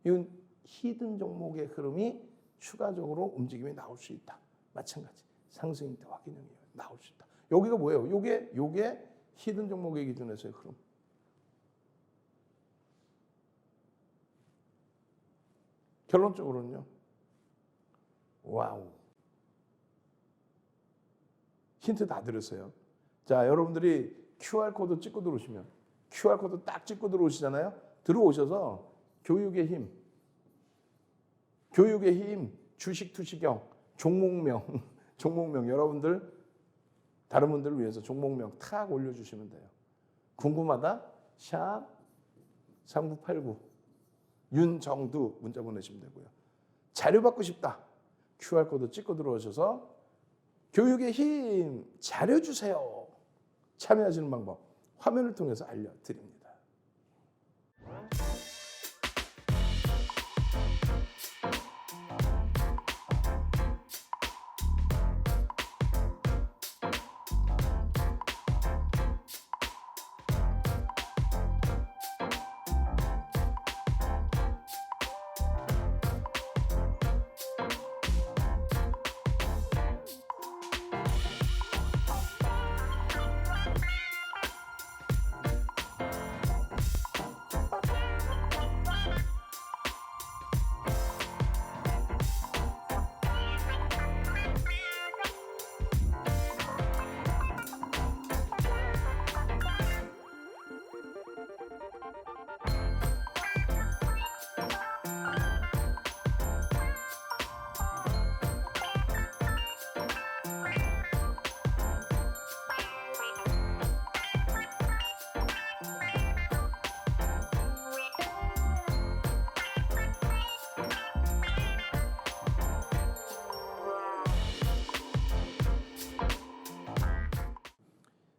이건 히든 종목의 흐름이 추가적으로 움직임이 나올 수 있다. 마찬가지 상승 때 확인형이 나올 수 있다. 여기가 뭐예요? 요게 히든 종목의 기준에서의 흐름. 결론적으로는요. 와우. 힌트 다 들었어요. 자, 여러분들이 QR코드 찍고 들어오시면 QR코드 딱 찍고 들어오시잖아요. 들어오셔서 교육의 힘, 주식 투시경, 종목명 여러분들 다른 분들을 위해서 종목명 탁 올려주시면 돼요. 궁금하다? 샵 3989 윤정두 문자 보내시면 되고요. 자료 받고 싶다. QR코드 찍고 들어오셔서 교육의 힘 자료 주세요. 참여하시는 방법 화면을 통해서 알려드립니다.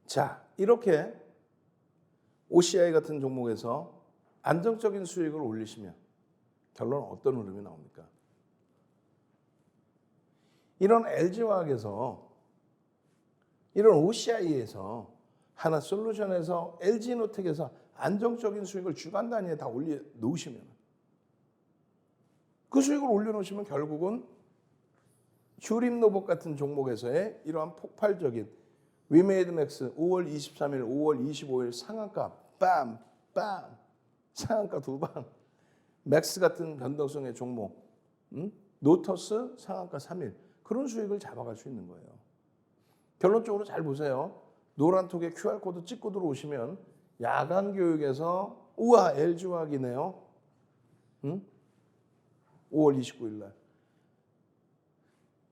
자, 이렇게 OCI 같은 종목에서 안정적인 수익을 올리시면 결론은 어떤 흐름이 나옵니까? 이런 LG화학에서 이런 OCI에서 하나솔루션에서 LG노텍에서 안정적인 수익을 주간 단위에 다 올려 놓으시면 그 수익을 올려놓으시면 결국은 휴림로봇 같은 종목에서의 이러한 폭발적인 위메이드맥스 5월 23일, 5월 25일 상한가 빰 상한가 두 방 맥스 같은 변동성의 종목 노터스 상한가 3일 그런 수익을 잡아갈 수 있는 거예요. 결론적으로 잘 보세요. 노란톡에 QR코드 찍고 들어오시면 야간 교육에서 우와 LG화학이네요. 5월 29일 날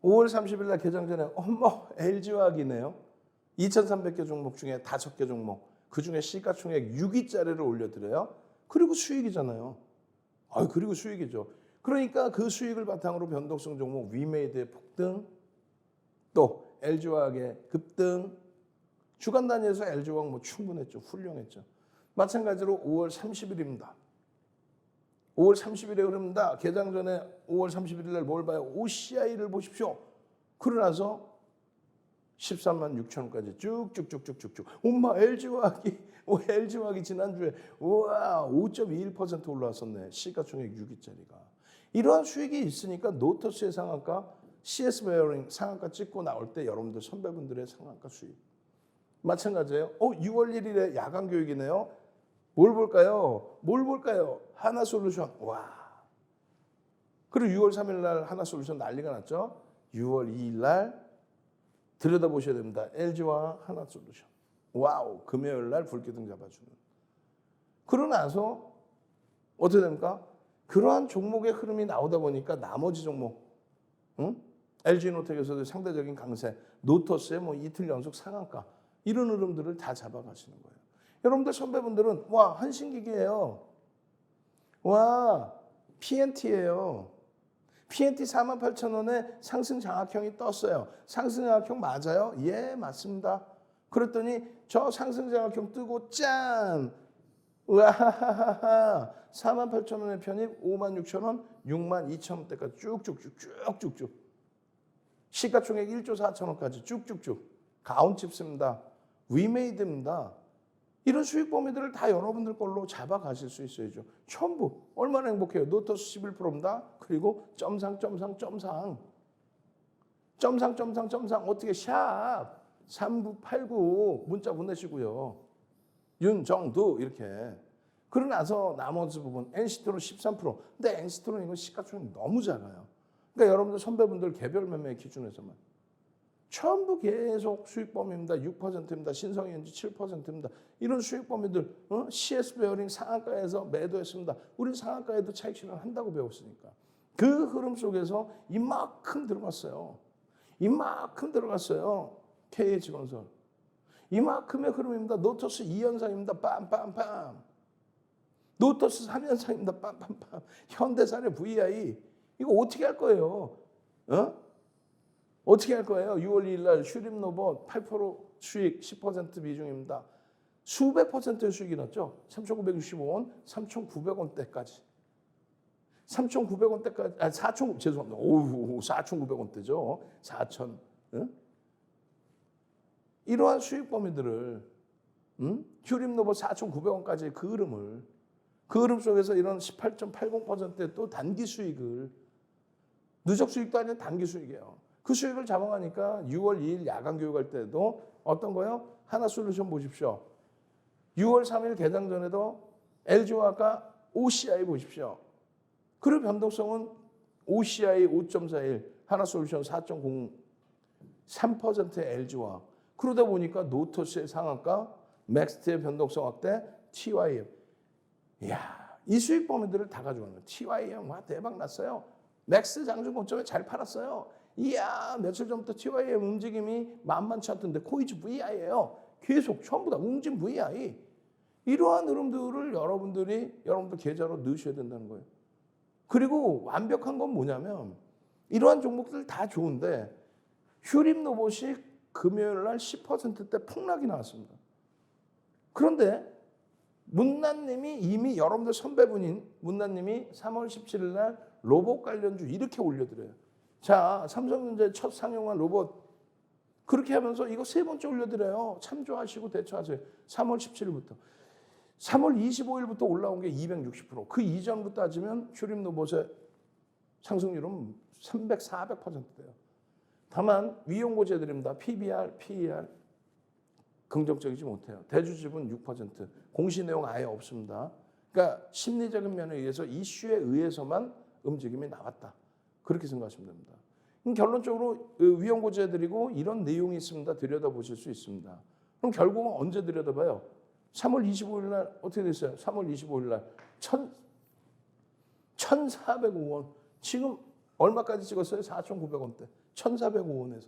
5월 30일 날 개장 전에 어머 LG화학이네요. 2,300개 종목 중에 5개 종목 그중에 시가총액 6위짜리를 올려드려요. 그리고 수익이잖아요. 그리고 수익이죠. 그러니까 그 수익을 바탕으로 변동성 종목 위메이드의 폭등 또 LG화학의 급등 주간 단위에서 LG화학 뭐 충분했죠. 훌륭했죠. 마찬가지로 5월 30일입니다. 5월 30일에 흐릅니다. 개장 전에 5월 31일 날 뭘 봐요? OCI를 보십시오. 그러나서 13만 6천 원까지 쭉쭉쭉쭉쭉. 엄마 LG화학이 지난주에 우와 5.21% 올라왔었네. 시가총액 6위짜리가. 이러한 수익이 있으니까 노터스의 상한가, CS 베어링 상한가 찍고 나올 때 여러분들 선배분들의 상한가 수익. 마찬가지예요. 6월 1일에 야간 교육이네요. 뭘 볼까요? 하나솔루션. 와. 그리고 6월 3일 날 하나솔루션 난리가 났죠. 6월 2일 날 들여다보셔야 됩니다. LG와 하나솔루션. 와우. 금요일 날 불기둥 잡아주는. 그러고 나서 어떻게 됩니까? 그러한 종목의 흐름이 나오다 보니까 나머지 종목 LG노텍에서도 상대적인 강세, 노터스의 뭐 이틀 연속 상한가 이런 흐름들을 다 잡아가시는 거예요. 여러분들 선배분들은 와 한신기계예요. 와 PNT예요. PNT 48,000원에 상승 장악형이 떴어요. 상승 장악형 맞아요? 예, 맞습니다. 그랬더니 저 상승 장악형 뜨고 짠! 우와하하하 48,000원의 편입 56,000원 6만 2천 원대까지 쭉쭉쭉 시가총액 1조 4천억까지 쭉쭉쭉 가온칩스입니다. 위메이드입니다. 이런 수익 범위들을 다 여러분들 걸로 잡아가실 수 있어야죠. 전부 얼마나 행복해요. 노터스 11%입니다. 그리고 점상 어떻게 샵 3989 문자 보내시고요. 윤정두 이렇게. 그러고 나서 나머지 부분 NC트론 13%. 근데 NC트론 이거 시가총액 너무 작아요. 그러니까 여러분들 선배분들 개별 매매 기준에서만 전부 계속 수익 범위입니다. 6%입니다. 신성현지 7%입니다. 이런 수익 범위들 CS 베어링 상한가에서 매도했습니다. 우리 상한가에도 차익 실현 한다고 배웠으니까. 그 흐름 속에서 이만큼 들어갔어요. KH건설. 이만큼의 흐름입니다. 노터스 2연상입니다. 빰빰빰. 노터스 3연상입니다. 빰빰빰. 현대산의 VI. 이거 어떻게 할 거예요? 어떻게 할 거예요? 6월 2일 날 슈림노봇 8% 수익 10% 비중입니다. 수백 퍼센트의 수익이 났죠. 3,965원, 3,900원대까지. 3,900원대까지, 4,900원대죠. 4,000. 이러한 수익 범위들을, 슈림노봇 4,900원까지의 그 흐름 속에서 이런 18.80%의 또 단기 수익을, 누적 수익도 아니라 단기 수익이에요. 그 수익을 잡아가니까 6월 2일 야간 교육할 때도 어떤 거요? 하나솔루션 보십시오. 6월 3일 개장 전에도 LG화학과 OCI 보십시오. 그리고 변동성은 OCI 5.41, 하나솔루션 4.03%의 LG화학. 그러다 보니까 노터스의 상한가, 맥스트의 변동성 확대, TYM. 이야, 이 수익 범위들을 다 가져가는 거예요. TYM 와 대박 났어요. 맥스 장중 고점에 잘 팔았어요. 이야, 며칠 전부터 TYM 움직임이 만만치 않던데 코이즈 VI예요. 계속 전부 다 웅진 VI. 이러한 흐름들을 여러분들 계좌로 넣으셔야 된다는 거예요. 그리고 완벽한 건 뭐냐면 이러한 종목들 다 좋은데 휴림로봇이 금요일 날 10%대 폭락이 나왔습니다. 그런데 문난님이 이미 여러분들 선배분인 문난님이 3월 17일 날 로봇 관련주 이렇게 올려드려요. 자, 삼성전자의 첫 상용한 로봇 그렇게 하면서 이거 세 번째 올려드려요. 참조하시고 대처하세요. 3월 17일부터. 3월 25일부터 올라온 게 260%. 그 이전부터 따지면 휴림로봇의 상승률은 300, 400%대요. 다만 위용고제들입니다. PBR, PER 긍정적이지 못해요. 대주주분 6%. 공시 내용 아예 없습니다. 그러니까 심리적인 면에 의해서 이슈에 의해서만 움직임이 나왔다. 그렇게 생각하시면 됩니다. 결론적으로 위험고제들이고 이런 내용이 있습니다. 들여다보실 수 있습니다. 그럼 결국은 언제 들여다봐요? 3월 25일 날 어떻게 됐어요? 3월 25일 날 1,405원. 지금 얼마까지 찍었어요? 4,900원대. 1,405원에서.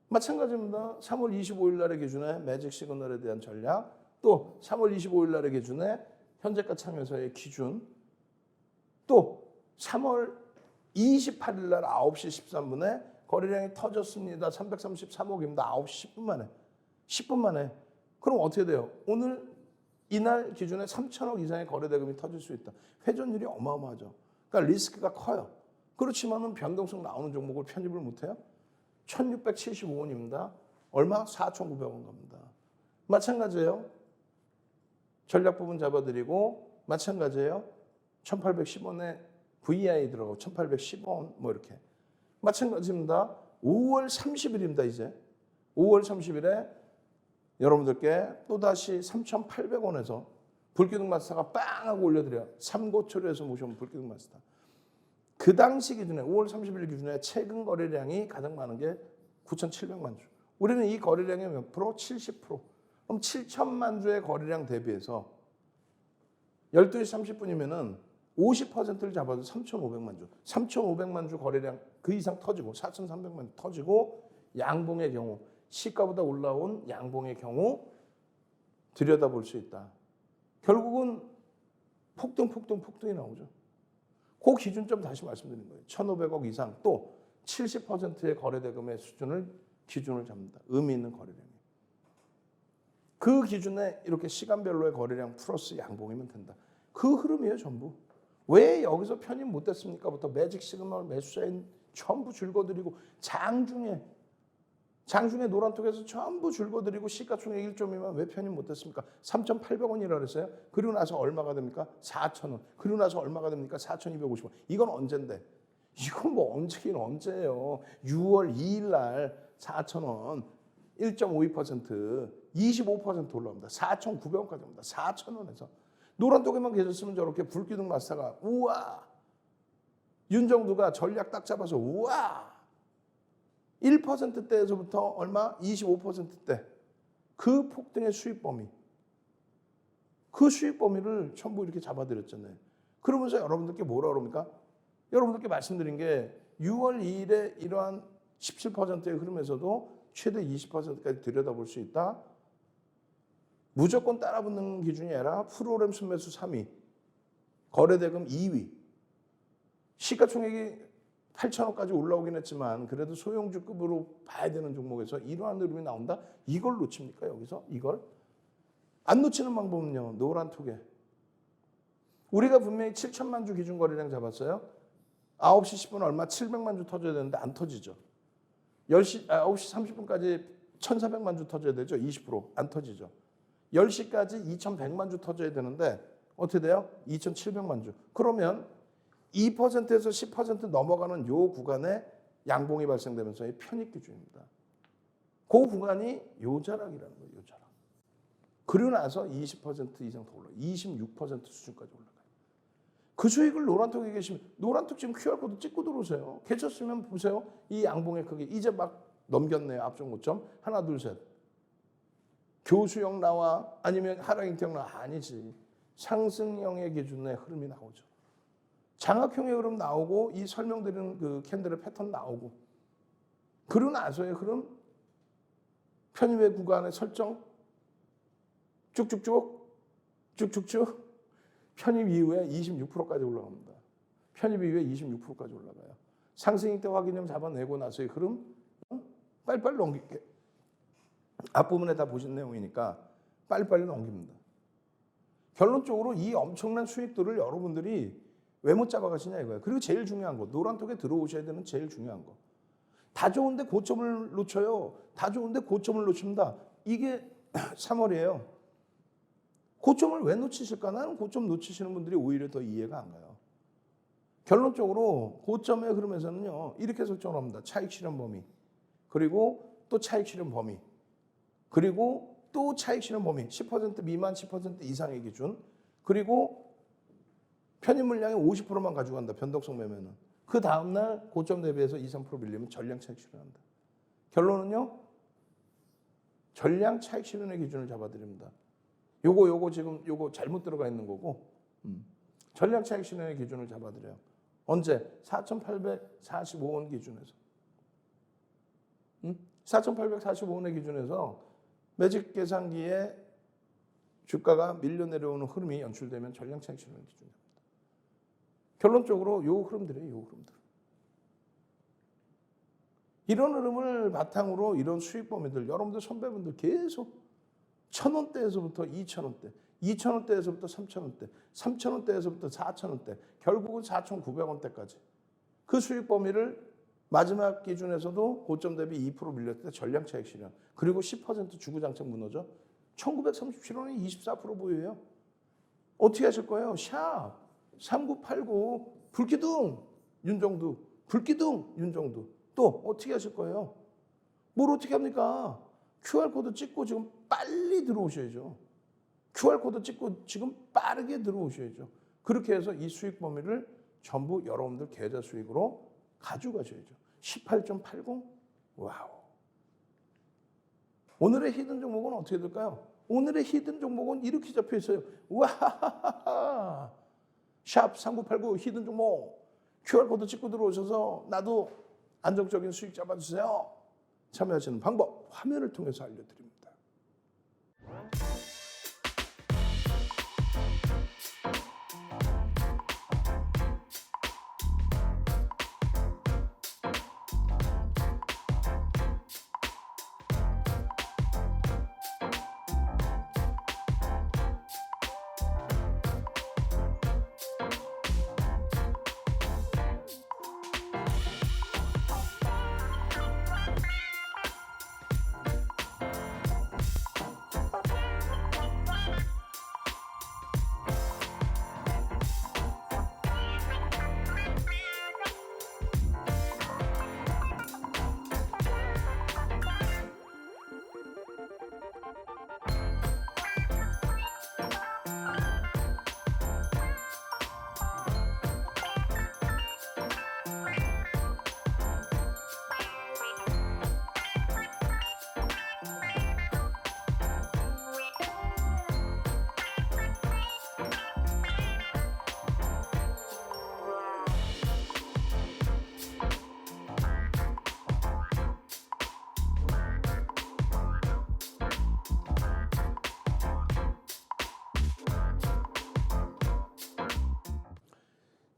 마찬가지입니다. 3월 25일 날의 기준에 매직 시그널에 대한 전략, 또 3월 25일 날의 기준에 현재가 참여사의 기준, 또 3월 28일 날 9시 13분에 거래량이 터졌습니다. 333억입니다. 9시 10분 만에. 10분 만에. 그럼 어떻게 돼요? 오늘 이날 기준에 3천억 이상의 거래대금이 터질 수 있다. 회전율이 어마어마하죠. 그러니까 리스크가 커요. 그렇지만은 변동성 나오는 종목을 편입을 못해요? 1,675원입니다. 얼마? 4,900원 겁니다. 마찬가지예요. 전략 부분 잡아드리고 마찬가지예요. 1,810원에 VI 들어가고 1,810원 뭐 이렇게. 마찬가지입니다. 5월 30일입니다. 이제 5월 30일에 여러분들께 또다시 3,800원에서 불기둥 마스터가 빵 하고 올려드려요. 삼고초려에서 모셔온 불기둥 마스터. 그 당시 기준에 5월 30일 기준에 최근 거래량이 가장 많은 게 9,700만 주. 우리는 이 거래량의 몇 프로? 70%. 그럼 7천만 주의 거래량 대비해서 12시 30분이면은 50%를 잡아도 3,500만 주. 3,500만 주 거래량 그 이상 터지고 4,300만 주 터지고 양봉의 경우 시가보다 올라온 양봉의 경우 들여다볼 수 있다. 결국은 폭등이 나오죠. 그 기준점 다시 말씀드린 거예요. 1,500억 이상 또 70%의 거래대금의 기준을 잡는다. 의미 있는 거래량이. 그 기준에 이렇게 시간별로의 거래량 플러스 양봉이면 된다. 그 흐름이에요, 전부. 왜 여기서 편입 못됐습니까?부터 매직 시그널 매수자인 전부 줄거드리고 장중에 노란톡에서 전부 줄거드리고 시가총액 1.2만 왜 편입 못됐습니까? 3,800원이라 그랬어요. 그리고 나서 얼마가 됩니까? 4,000원. 그리고 나서 얼마가 됩니까? 4,250원. 이건 언젠데? 이건 뭐 언제긴 언제예요. 6월 2일 날 4,000원 1.52% 25% 올라옵니다. 4,900원까지 옵니다. 4,000원에서. 노란톡에만 계셨으면 저렇게 불기둥 마스터가 우와, 윤정두가 전략 딱 잡아서 우와, 1%대에서부터 얼마? 25%대. 그 폭등의 수익 범위. 그 수익 범위를 전부 이렇게 잡아드렸잖아요. 그러면서 여러분들께 뭐라 그럽니까? 여러분들께 말씀드린 게 6월 2일에 이러한 17%의 흐름에서도 최대 20%까지 들여다볼 수 있다. 무조건 따라붙는 기준이 아니라 프로그램 순매수 3위, 거래대금 2위, 시가총액이 8천원까지 올라오긴 했지만 그래도 소형주급으로 봐야 되는 종목에서 이러한 흐름이 나온다? 이걸 놓칩니까 여기서? 이걸? 안 놓치는 방법은요. 노란톡에. 우리가 분명히 7천만 주 기준 거래량 잡았어요. 9시 10분 얼마? 700만 주 터져야 되는데 안 터지죠. 9시 30분까지 1,400만 주 터져야 되죠. 20% 안 터지죠. 10시까지 2,100만 주 터져야 되는데 어떻게 돼요? 2,700만 주. 그러면 2%에서 10% 넘어가는 요 구간에 양봉이 발생되면서의 편입 기준입니다. 그 구간이 요자락이라는 거예요. 요자락. 그리고 나서 20% 이상 더 올라요. 26% 수준까지 올라가요. 그 수익을 노란톡에 계시면 노란톡 지금 QR코드 찍고 들어오세요. 계셨으면 보세요. 이 양봉의 크기 이제 막 넘겼네요. 앞쪽 고점. 하나 둘 셋. 교수형 나와 아니면 하락인형 나와? 아니지. 상승형의 기준의 흐름이 나오죠. 장악형의 흐름 나오고 이 설명드리는 그 캔들의 패턴 나오고 그러고 나서의 흐름 편입의 구간의 설정 쭉쭉쭉 편입 이후에 26%까지 올라갑니다. 편입 이후에 26%까지 올라가요. 상승일 때 확인형 잡아내고 나서의 흐름 빨리빨리 넘길게. 앞부분에 다 보신 내용이니까 빨리빨리 넘깁니다. 결론적으로 이 엄청난 수익들을 여러분들이 왜 못 잡아가시냐 이거예요. 그리고 제일 중요한 거, 노란톡에 들어오셔야 되는 제일 중요한 거. 다 좋은데 고점을 놓쳐요. 다 좋은데 고점을 놓칩니다. 이게 3월이에요. 고점을 왜 놓치실까? 나는 고점 놓치시는 분들이 오히려 더 이해가 안 가요. 결론적으로 고점의 흐름에서는요. 이렇게 설정을 합니다. 차익 실현 범위. 그리고 또 차익 실현 범위. 그리고 또 차익 실현 범위. 10% 미만 10% 이상의 기준. 그리고 편입 물량의 50%만 가져간다. 변동성 매매는. 그 다음날 고점 대비해서 2, 3% 밀리면 전량 차익 실현한다. 결론은요. 전량 차익 실현의 기준을 잡아드립니다. 요거 지금 요거 잘못 들어가 있는 거고 전량 차익 실현의 기준을 잡아드려요. 언제? 4,845원 기준에서. 4,845원의 기준에서 매직 계산기에 주가가 밀려 내려오는 흐름이 연출되면 전량 차익 실현의 기준입니다. 결론적으로 요 흐름들이에요. 요 흐름들. 이런 흐름을 바탕으로 이런 수익 범위들 여러분들 선배분들 계속 1,000원대에서부터 2,000원대, 2,000원대에서부터 3,000원대, 3,000원대에서부터 4,000원대, 결국은 4,900원대까지 그 수익 범위를 마지막 기준에서도 고점 대비 2% 밀렸을 때 전량 차익 실현. 그리고 10% 주구장창 무너져. 1937원에 24% 보유해요. 어떻게 하실 거예요? 샵 3989 불기둥 윤정두, 불기둥 윤정두. 또 어떻게 하실 거예요? 뭘 어떻게 합니까? QR코드 찍고 지금 빨리 들어오셔야죠. QR코드 찍고 지금 빠르게 들어오셔야죠. 그렇게 해서 이 수익 범위를 전부 여러분들 계좌 수익으로 가져가셔야죠. 18.80? 와우. 오늘의 히든 종목은 어떻게 될까요? 오늘의 히든 종목은 이렇게 잡혀 있어요. 와, 샵 3989 히든 종목 QR코드 찍고 들어오셔서 나도 안정적인 수익 잡아주세요. 참여하시는 방법 화면을 통해서 알려드립니다.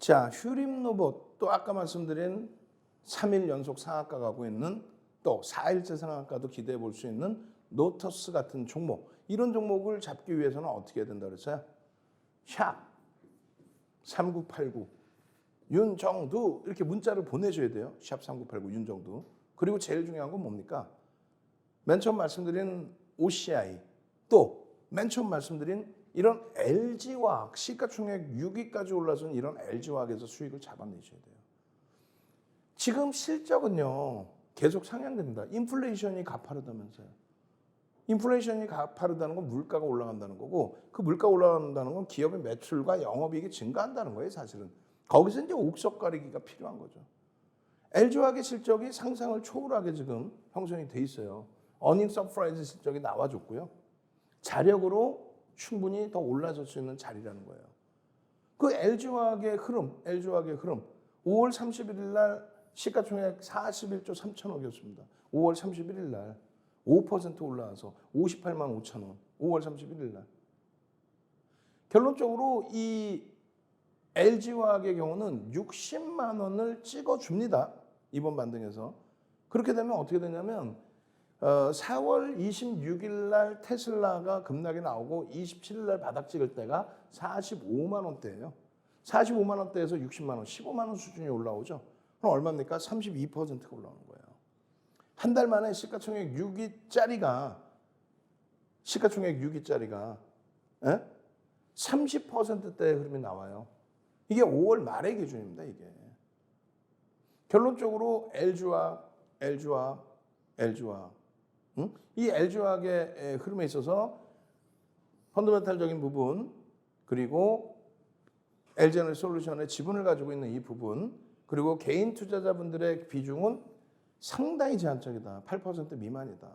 자, 휴림로봇 또 아까 말씀드린 3일 연속 상한가 가고 있는 또 4일째 상한가도 기대해 볼 수 있는 노터스 같은 종목, 이런 종목을 잡기 위해서는 어떻게 해야 된다 그랬어요? 샵 3989 윤정두 이렇게 문자를 보내줘야 돼요. 샵 3989 윤정두. 그리고 제일 중요한 건 뭡니까? 맨 처음 말씀드린 OCI, 또 맨 처음 말씀드린 이런 LG화학, 시가총액 6위까지 올라선 이런 LG화학에서 수익을 잡아내셔야 돼요. 지금 실적은요 계속 상향됩니다. 인플레이션이 가파르다면서요. 인플레이션이 가파르다는 건 물가가 올라간다는 거고, 그 물가 올라간다는 건 기업의 매출과 영업이익이 증가한다는 거예요. 사실은 거기서 이제 옥석 가리기가 필요한 거죠. LG화학의 실적이 상상을 초월하게 지금 형성이 돼 있어요. 어닝 서프라이즈 실적이 나와줬고요. 자력으로 충분히 더 올라설 수 있는 자리라는 거예요. 그 LG화학의 흐름, 5월 31일 날 시가총액 41조 3천억이었습니다. 5월 31일 날 5% 올라와서 58만 5천 원. 5월 31일 날. 결론적으로 이 LG화학의 경우는 60만 원을 찍어줍니다. 이번 반등에서. 그렇게 되면 어떻게 되냐면 4월 26일 날 테슬라가 급락이 나오고 27일 날 바닥 찍을 때가 45만 원대예요. 45만 원대에서 60만 원, 15만 원 수준이 올라오죠. 그럼 얼마입니까? 32%가 올라오는 거예요. 한 달 만에 시가총액 6위짜리가 30%대의 흐름이 나와요. 이게 5월 말의 기준입니다. 이게. 결론적으로 LG화학. 이 LG화학의 흐름에 있어서 펀더멘탈적인 부분, 그리고 LG에너지솔루션의 지분을 가지고 있는 이 부분, 그리고 개인 투자자분들의 비중은 상당히 제한적이다. 8% 미만이다.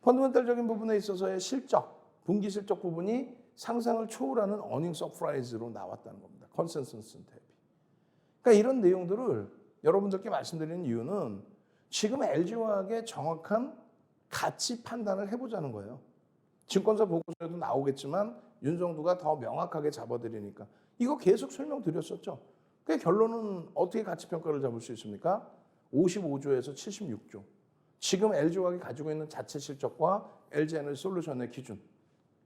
펀더멘탈적인 부분에 있어서의 실적, 분기 실적 부분이 상상을 초월하는 어닝 서프라이즈로 나왔다는 겁니다. 컨센서스 대비. 그러니까 이런 내용들을 여러분들께 말씀드리는 이유는 지금 LG화학의 정확한 가치 판단을 해보자는 거예요. 증권사 보고서에도 나오겠지만 윤정두가 더 명확하게 잡아드리니까 이거 계속 설명드렸었죠. 그 결론은 어떻게 가치 평가를 잡을 수 있습니까? 55조에서 76조. 지금 LG화학이 가지고 있는 자체 실적과 LG에너지솔루션의 기준,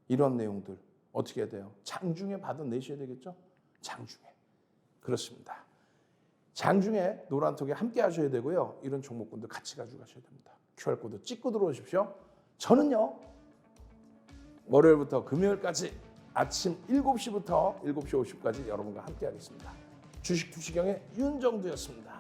이런 내용들 어떻게 해야 돼요? 장중에 받아내셔야 되겠죠? 장중에. 그렇습니다. 장중에 노란톡에 함께 하셔야 되고요. 이런 종목군들 같이 가지고 가셔야 됩니다. QR코드 찍고 들어오십시오. 저는요, 월요일부터 금요일까지 아침 7시부터 7시 50분까지 여러분과 함께 하겠습니다. 주식 투시경의 윤정두였습니다.